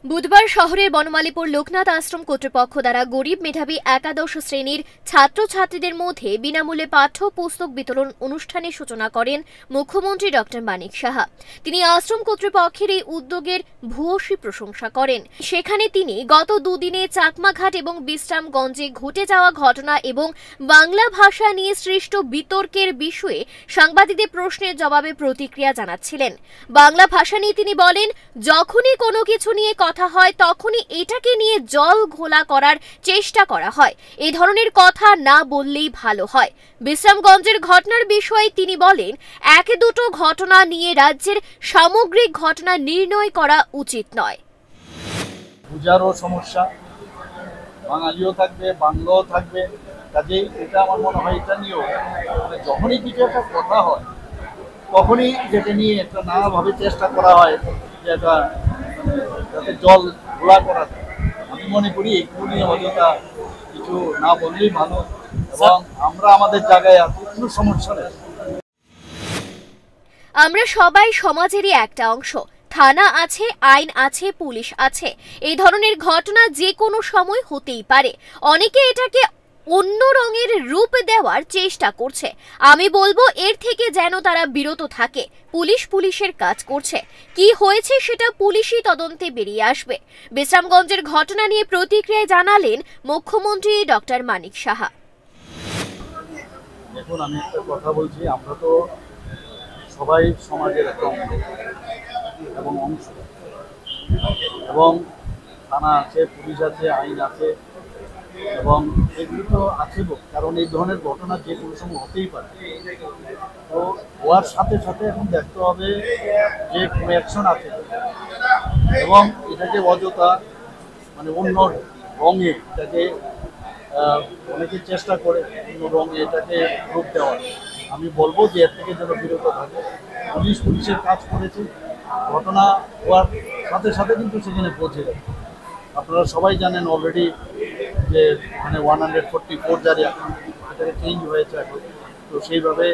বুধবার শহরের বনমালীপুর লোকনাথ আশ্রম কর্তৃপক্ষ দ্বারা গরিব মেধাবী একাদশ শ্রেণীর ছাত্রছাত্রীদের মধ্যে বিনামূল্যে পাঠ্য পুস্তক বিতরণ অনুষ্ঠানের সূচনা করেন মুখ্যমন্ত্রী ডক্টর মানিক সাহা। তিনি আশ্রম কর্তৃপক্ষের এই উদ্যোগের ভূয়সী প্রশংসা করেন। সেখানে তিনি গত দুদিনে চাকমাঘাট এবং বিশ্রামগঞ্জে ঘটে যাওয়া ঘটনা এবং বাংলা ভাষা নিয়ে সৃষ্ট বিতর্কের বিষয়ে সাংবাদিকদের প্রশ্নের জবাবে প্রতিক্রিয়া জানাচ্ছিলেন। বাংলা ভাষা নিয়ে তিনি বলেন, যখনই কোনো কিছু নিয়ে কথা হয় তখনই এটাকে নিয়ে জল ঘোলা করার চেষ্টা করা হয়। এই ধরনের কথা না বললেই ভালো হয়। বিশ্রামগঞ্জের ঘটনার বিষয়ে তিনি বলেন, এক দুটো ঘটনা নিয়ে রাজ্যের সামগ্রিক ঘটনা নির্ণয় করা উচিত নয়। পূজারও সমস্যা, বাঙালিও থাকবে, বাংলাও থাকবে, কাজেই এটা আমার মনে হয় এটা নিয়েও যখনই কিছু একটা কথা হয় তখনই যেটা নিয়ে একটা নানাভাবে চেষ্টা করা হয় যে এটা যাতে জল ঘোলা করা যায়। আমি মনে করি এগুলো নিয়ে অযথা কিছু না বললেই ভালো, এবং আমরা আমাদের জায়গায় আছি, কোনো সমস্যা নেই। আমরা সবাই সমাজেরই একটা অংশ। থানা আছে, আইন আছে, পুলিশ আছে। এই ধরনের ঘটনা যে কোনো সময় হতেই পারে। অনেকে এটাকে অন্য রঙের রূপ দেওয়ার চেষ্টা করছে। আমি বলবো এর থেকে যেন তারা বিরত থাকে। পুলিশ পুলিশের কাজ করছে, কি হয়েছে সেটা পুলিশি তদন্তে বেরিয়ে আসবে। বিশ্রামগঞ্জের ঘটনা নিয়ে প্রতিক্রিয়া জানালেন মুখ্যমন্ত্রী ডক্টর মানিক সাহা। দেখুন, আমি একটা কথা বলছি, আমরা তো সবাই সমাজের একটা অংশ এবং থানা আছে, পুলিশ আছে, আইন আছে, এবং এগুলো তো আছে, কারণ এই ধরনের ঘটনা যে কোনো সময় হতেই পারে। তো হওয়ার সাথে সাথে এখন দেখতে হবে যে কোনো অ্যাকশন আছে, এবং এটাকে অযথা অন্য রঙে এটাকে অনেকে চেষ্টা করে অন্য রঙে এটাকে রূপ দেওয়ার। আমি বলবো যে এর থেকে যেন বিরত থাকে। পুলিশের কাজ করেছে, ঘটনা হওয়ার সাথে সাথে কিন্তু সেখানে পৌঁছে গেছে। আপনারা সবাই জানেন অলরেডি যে 144 জারি, এখন এটাকে চেঞ্জ হয়েছে এখন, তো সেইভাবে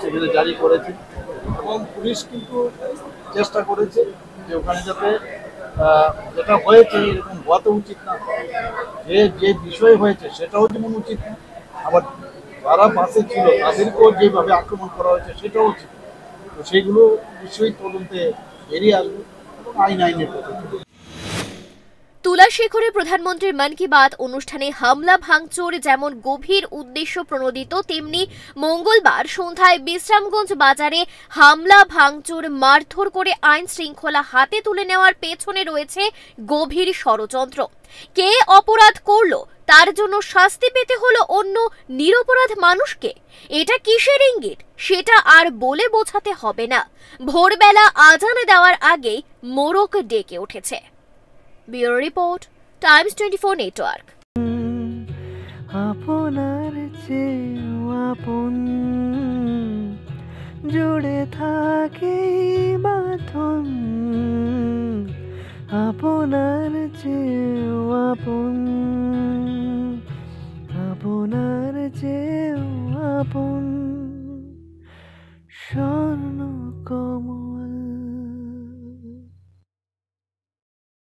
সেখানে জারি করেছে, এবং পুলিশ কিন্তু চেষ্টা করেছে যে ওখানে যাতে যেটা হয়েছে এরকম হওয়া তো উচিত না, যে বিষয় হয়েছে সেটাও যেমন উচিত না, আবার যারা বাসে ছিল তাদেরকেও যেভাবে আক্রমণ করা হয়েছে সেটাও উচিত। তো সেইগুলো নিশ্চয়ই তদন্তে বেরিয়ে আসবে এবং আইনের পথে। তুলাশেখরে প্রধানমন্ত্রীর মন কি বাত অনুষ্ঠানে হামলা ভাঙচুর যেমন গভীর উদ্দেশ্য প্রণোদিত, তেমনি মঙ্গলবার সন্ধ্যায় বিশ্রামগঞ্জ বাজারে হামলা ভাঙচুর মারধর করে আইন শৃঙ্খলা হাতে তুলে নেওয়ার পেছনে রয়েছে গভীর ষড়যন্ত্র। কে অপরাধ করলো তার জন্য শাস্তি পেতে হলো অন্য নিরপরাধ মানুষকে। এটা কিসের ইঙ্গিত সেটা আর বলে বোঝাতে হবে না। ভোরবেলা আজান দেওয়ার আগেই মোরগ ডেকে উঠেছে। Bureau report, Times 24 network. আপনার চেয়েও আপন জুড়ে থাকে বাঁধন, আপনার চেয়েও আপন।